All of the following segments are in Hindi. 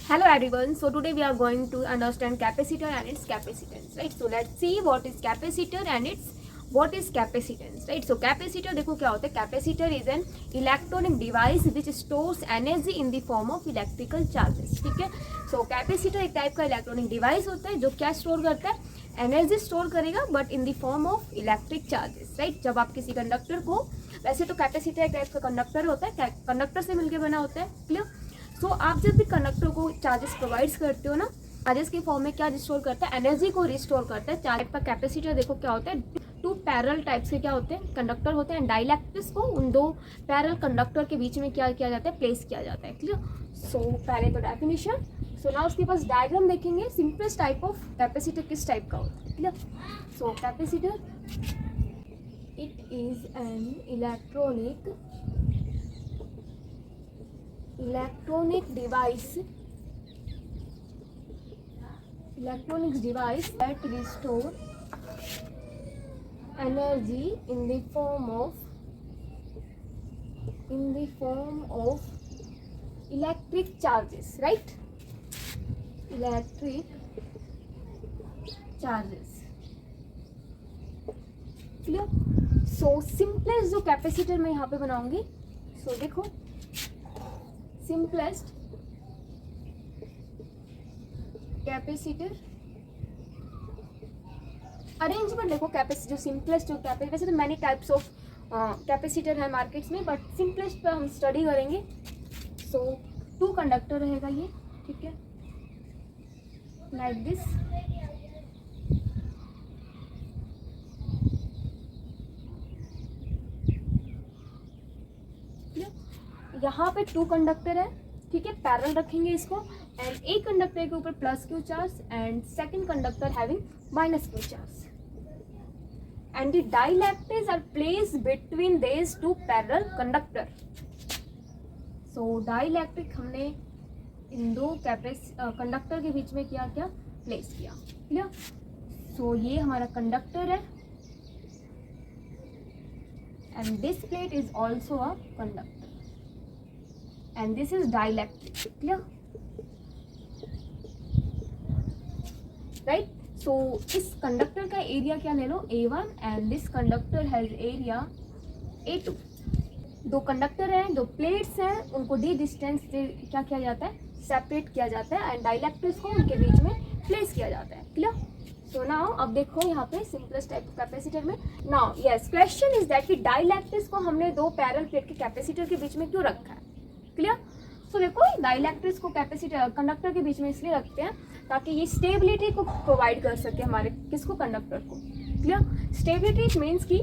Hello everyone, so today we are going to understand capacitor and its capacitance, right? So let's see what is capacitor and what is capacitance, right? So capacitor देखो क्या होता है. Capacitor is an electronic device which stores energy in the form of electrical charges. ठीक है. So capacitor एक टाइप का इलेक्ट्रॉनिक डिवाइस होता है जो क्या स्टोर करता है, एनर्जी स्टोर करेगा but in the form of electric charges, right. जब आप किसी कंडक्टर को, वैसे तो कैपेसिटर एक टाइप का कंडक्टर होता है, कंडक्टर से मिलकर बना होता है, क्लियर. सो आप जब भी कंडक्टर को चार्जेस प्रोवाइड्स करते हो ना, चार्जेस के फॉर्म में क्या रिस्टोर करता है, एनर्जी को रिस्टोर करता है. चार्ज पर कैपेसिटर देखो क्या होता है, टू पैरेलल टाइप से क्या होते हैं, कंडक्टर होते हैं. डाइलेक्ट्रिक्स को उन दो पैरेलल कंडक्टर के बीच में क्या किया जाता है, प्लेस किया जाता है, क्लियर. सो पहले तो डेफिनेशन. सो नाउ उसके पास डायग्राम देखेंगे. सिंपलेस्ट टाइप ऑफ कैपेसिटर किस टाइप का होता है, clear. So capacitor it is an electronic device that restore energy in the form of electric charges, right? Electric charges, clear. So simplest जो कैपेसिटर मैं यहाँ पे बनाऊंगी, so देखो सिंपलेस्ट कैपेसिटर अरेंजमेंट देखो. कैपेसिटर जो सिंपलेस्ट जो कैपेसिटर, वैसे तो मैनी टाइप्स ऑफ कैपेसिटर है मार्केट्स में, बट सिंपलेस्ट पे हम स्टडी करेंगे. सो 2 कंडक्टर रहेगा ये, ठीक है, लाइक दिस. यहाँ पे 2 कंडक्टर है, ठीक है, पैरेलल रखेंगे इसको. एंड एक कंडक्टर के ऊपर plus Q charge and second conductor having minus Q charge. And the dielectrics are placed between this 2 parallel conductor. So dielectric हमने इन 2 कंडक्टर के बीच में क्या क्या प्लेस किया, क्लियर. सो ये हमारा कंडक्टर है and this plate is also a conductor and this is dielectric, clear, right. So इस कंडक्टर का एरिया क्या ले लो, A1 and this conductor has area A2. 2 conductor हैं, 2 प्लेट्स हैं, उनको डी डिस्टेंस से क्या किया जाता है, सेपरेट किया जाता है एंड डाइलेक्ट्रिक्स को उनके बीच में प्लेस किया जाता है, क्लियर. सो नाउ अब देखो यहाँ पे सिंपलेस्ट टाइप ऑफ कैपेसिटर में. Now yes, question is that कि डाइलेक्ट्रिक्स को हमने 2 पैरेलल प्लेट के कैपेसिटर के बीच में क्यों रखा है, क्लियर. सो देखो डाइलेक्ट्रिक्स को कैपेसिटर कंडक्टर के बीच में इसलिए रखते हैं ताकि ये स्टेबिलिटी को प्रोवाइड कर सके हमारे किसको, कंडक्टर को, क्लियर. स्टेबिलिटी मीन्स कि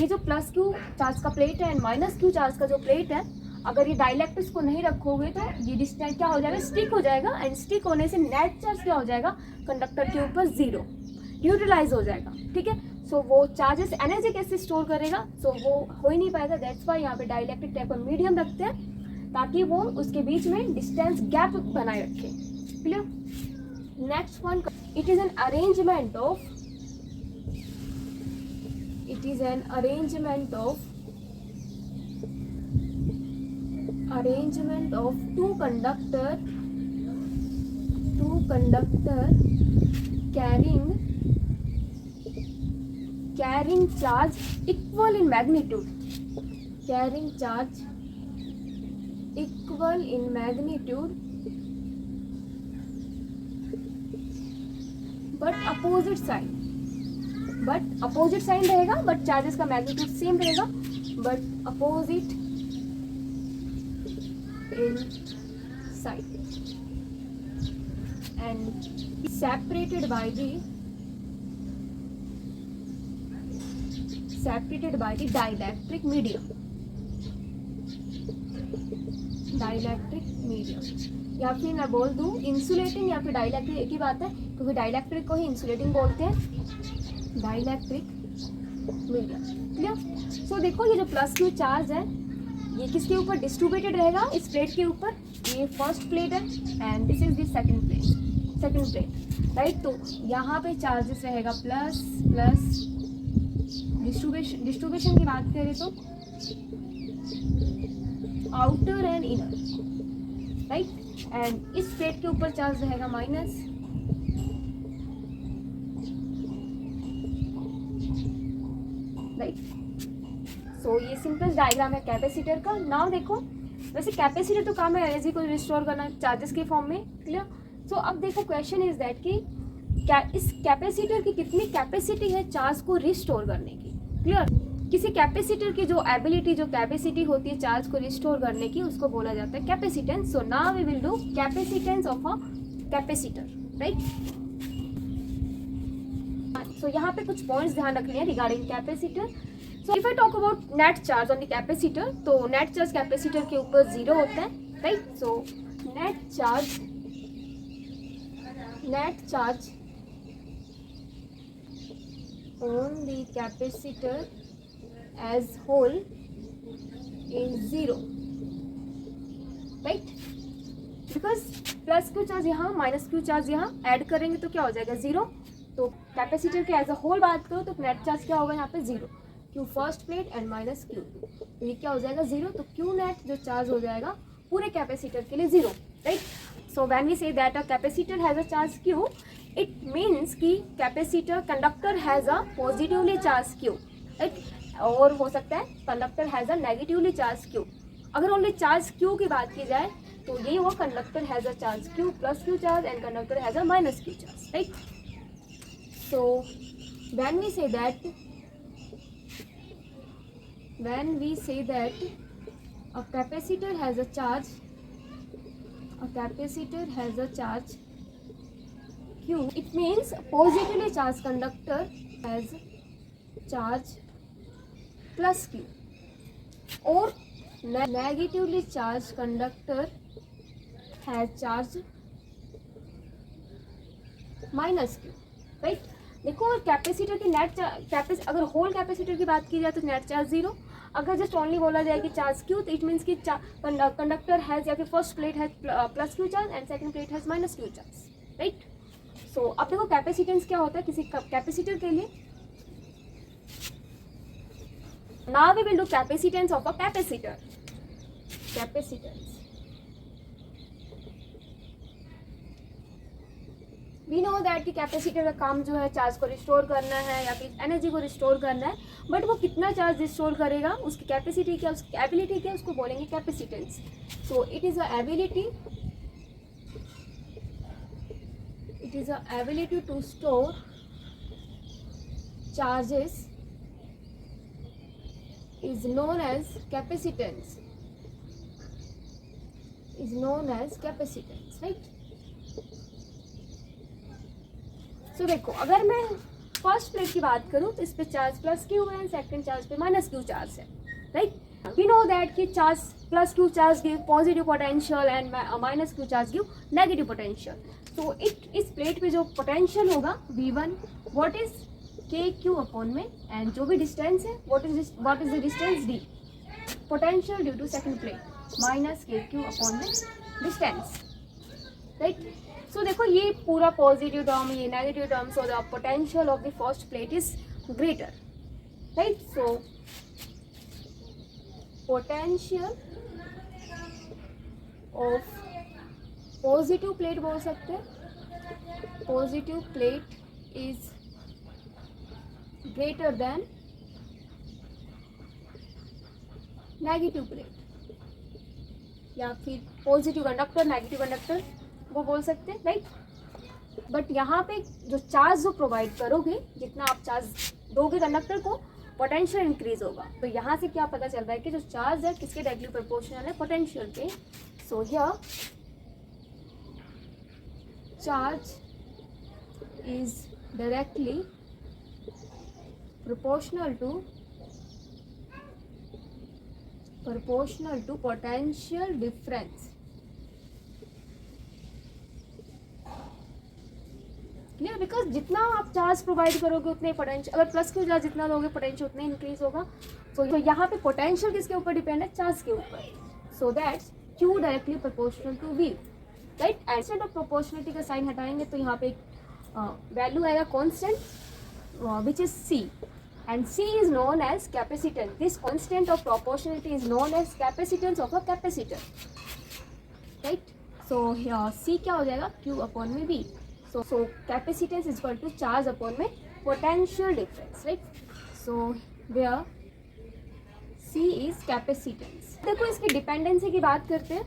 ये जो प्लस क्यू चार्ज का प्लेट है एंड माइनस क्यू चार्ज का जो प्लेट है, अगर ये डाइलेक्ट्रिक्स को नहीं रखोगे तो ये डिस्टेंस क्या हो जाएगा, स्टिक हो जाएगा. एंड स्टिक होने से नेट चार्ज क्या हो जाएगा, कंडक्टर के ऊपर 0 न्यूट्रलाइज हो जाएगा, ठीक है. सो वो चार्जेस एनर्जी कैसे स्टोर करेगा, सो वो हो ही नहीं पाएगा. दैट्स वाई यहाँ पे डाइलेक्ट्रिक टाइप का मीडियम रखते हैं ताकि वो उसके बीच में डिस्टेंस गैप बनाए रखे, clear. Next one, it is an arrangement of 2 conductor carrying charge equal in magnitude, but opposite sign रहेगा, बट चार्जेस का मैग्नीट्यूड सेम रहेगा, but opposite in sign and separated by the dielectric medium. या फिर मैं बोल दूं इंसुलेटिंग या फिर डाइलेक्ट्रिक, एक ही बात है, क्योंकि डाइलेक्ट्रिक को ही इंसुलेटिंग बोलते हैं, डाइलेक्ट्रिक मीडियम, क्लियर. सो देखो ये जो प्लस क्यू चार्ज है ये किसके ऊपर डिस्ट्रीब्यूटेड रहेगा, इस प्लेट के ऊपर. ये फर्स्ट प्लेट है and this is the second plate, right. तो यहाँ पे चार्जेस रहेगा प्लस प्लस. डिस्ट्रीब्यूशन की बात करें तो outer and inner, right. And इस प्लेट के ऊपर चार्ज रहेगा माइनस। राइट, सो ये सिंपल डायग्राम है कैपेसिटर का। नाउ देखो, वैसे कैपेसिटर तो काम है एनर्जी को रिस्टोर करना चार्जेस के फॉर्म में, क्लियर। सो अब देखो क्वेश्चन इज दैट कि क्या इस कैपेसिटर की कितनी कैपेसिटी है चार्ज को रिस्टोर करने की, क्लियर। किसी कैपेसिटर की जो एबिलिटी, जो कैपेसिटी होती है चार्ज को रिस्टोर करने की, उसको बोला जाता है capacitance. So now we will do capacitance of a capacitor, right. So यहाँ पे कुछ पॉइंट्स ध्यान रखने हैं regarding capacitor. So if I talk about net charge on the capacitor, तो नेट चार्ज कैपेसिटर के ऊपर 0 होता है, right. So net charge on the capacitor as whole is 0, right, because plus Q charge यहाँ माइनस क्यू चार्ज यहाँ ऐड करेंगे तो क्या हो जाएगा 0। तो कैपेसिटर के एज अ होल बात करो तो नेट चार्ज क्या होगा यहाँ पे 0, Q first plate and minus Q, तो ये क्या हो जाएगा 0। तो क्यू नेट जो चार्ज हो जाएगा पूरे कैपेसिटर के लिए 0, right. So when we say that a capacitor has a charge q, it means कि capacitor conductor has a positively charge q, right. और हो सकता है conductor has a negatively charge q. अगर ओनली चार्ज क्यू की बात की जाए तो ये हुआ conductor has a charge q plus Q charge and conductor has a minus Q charge, right. So when we say that a capacitor has a charge q, it means positively charged conductor has charge plus q, or negatively charged conductor has charge minus q, right। देखो कैपेसिटर की नेट अगर होल कैपेसिटर की बात की जाए तो नेट चार्ज 0। अगर जस्ट ओनली बोला जाए कि चार्ज क्यू, तो इट मीन्स कि कंडक्टर हैज या फिर first plate has plus Q charge and second plate has minus Q charge, right. So अब देखो कैपेसिटेंस क्या होता है किसी कैपेसिटर के लिए। Now we will do capacitance of a capacitor. We know that कि कैपेसिटर का काम जो है चार्ज को रिस्टोर करना है या फिर एनर्जी को रिस्टोर करना है, बट वो कितना चार्ज रिस्टोर करेगा, उसकी कैपेसिटी क्या, उसकी एबिलिटी क्या, उसको बोलेंगे capacitance. So it is a ability to store charges is known as capacitance, right। So देखो अगर मैं फर्स्ट प्लेट की बात करूं तो इस पे चार्ज प्लस क्यू है, सेकंड चार्ज पे माइनस क्यू चार्ज है, राइट। वी नो दैट कि charge plus Q charge give positive potential and minus Q charge give negative potential. तो इस प्लेट पे जो पोटेंशियल होगा V1 what is K Q upon में, एंड जो भी डिस्टेंस है what is the distance D, potential due to second plate minus K Q upon में डिस्टेंस, राइट। सो देखो ये पूरा पॉजिटिव टर्म, ये negative term, so the potential of the first plate is greater, right. So potential of positive plate बोल सकते हैं, positive plate is greater than negative plate, या फिर पॉजिटिव कंडक्टर नेगेटिव कंडक्टर वो बोल सकते हैं, राइट। बट यहाँ पे जो चार्ज जो प्रोवाइड करोगे, जितना आप चार्ज दोगे कंडक्टर को, पोटेंशियल इंक्रीज होगा। तो यहाँ से क्या पता चल रहा है कि जो चार्ज है किसके डायरेक्टली प्रोपोर्शनल है, पोटेंशियल के। So here charge is directly proportional to potential difference, clear. Because जितना आप चार्ज प्रोवाइड करोगे उतने पोटेंशियल, अगर प्लस क्यू चार्ज जितना लोगे पोटेंशियल उतना इंक्रीज होगा। तो यहाँ पे पोटेंशियल किसके ऊपर डिपेंड है, चार्ज के ऊपर। So that's Q directly proportional to V, right. Instead of proportionality का साइन हटाएंगे तो यहाँ पे वैल्यू आएगा constant which is C, and C is known as capacitance. This constant of proportionality is known as capacitance of a capacitor, right? So C क्या हो जाएगा, क्यू अपॉन में बी. So capacitance is equal to charge upon में potential difference, right. So where C is capacitance. देखो इसकी डिपेंडेंसी की बात करते हैं.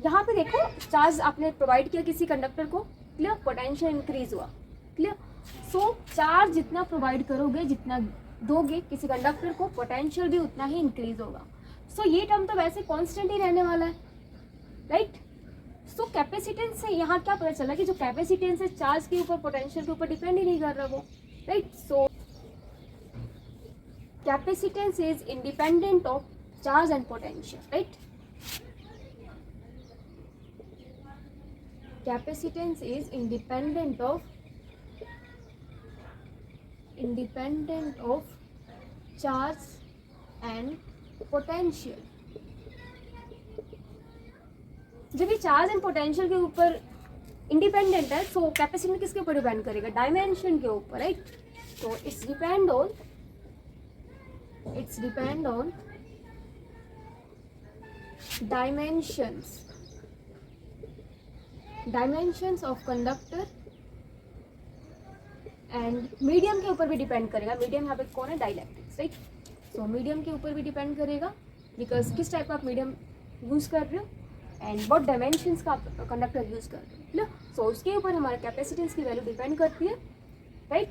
यहाँ पे देखो चार्ज आपने प्रोवाइड किया किसी कंडक्टर को, क्लियर, पोटेंशियल इंक्रीज हुआ, क्लियर. सो चार्ज जितना प्रोवाइड करोगे, जितना दोगे किसी कंडक्टर को, पोटेंशियल भी उतना ही इंक्रीज होगा. सो ये टर्म तो वैसे कांस्टेंट ही रहने वाला है, राइट. सो कैपेसिटेंस से यहाँ क्या पता चला कि जो कैपेसिटेंस है चार्ज के ऊपर, पोटेंशियल के ऊपर डिपेंड ही नहीं कर रहा वो, right. So capacitance is independent of charge and potential, right. Capacitance is independent of charge and potential. जब ये चार्ज एंड पोटेंशियल के ऊपर इंडिपेंडेंट है, सो कैपेसिटेंस किसके ऊपर डिपेंड करेगा, डायमेंशन के ऊपर, राइट. तो it's depend on dimensions of conductor and medium के ऊपर भी डिपेंड करेगा. मीडियम यहाँ पे कौन है, डाइलेक्ट्रिक्स, राइट. सो मीडियम के ऊपर भी डिपेंड करेगा, बिकॉज किस टाइप का आप मीडियम यूज़ कर रहे हो एंड व्हाट डायमेंशंस का आप कंडक्टर यूज़ कर रहे हो. सो उसके ऊपर हमारा कैपेसिटेंस की वैल्यू डिपेंड करती है, राइट.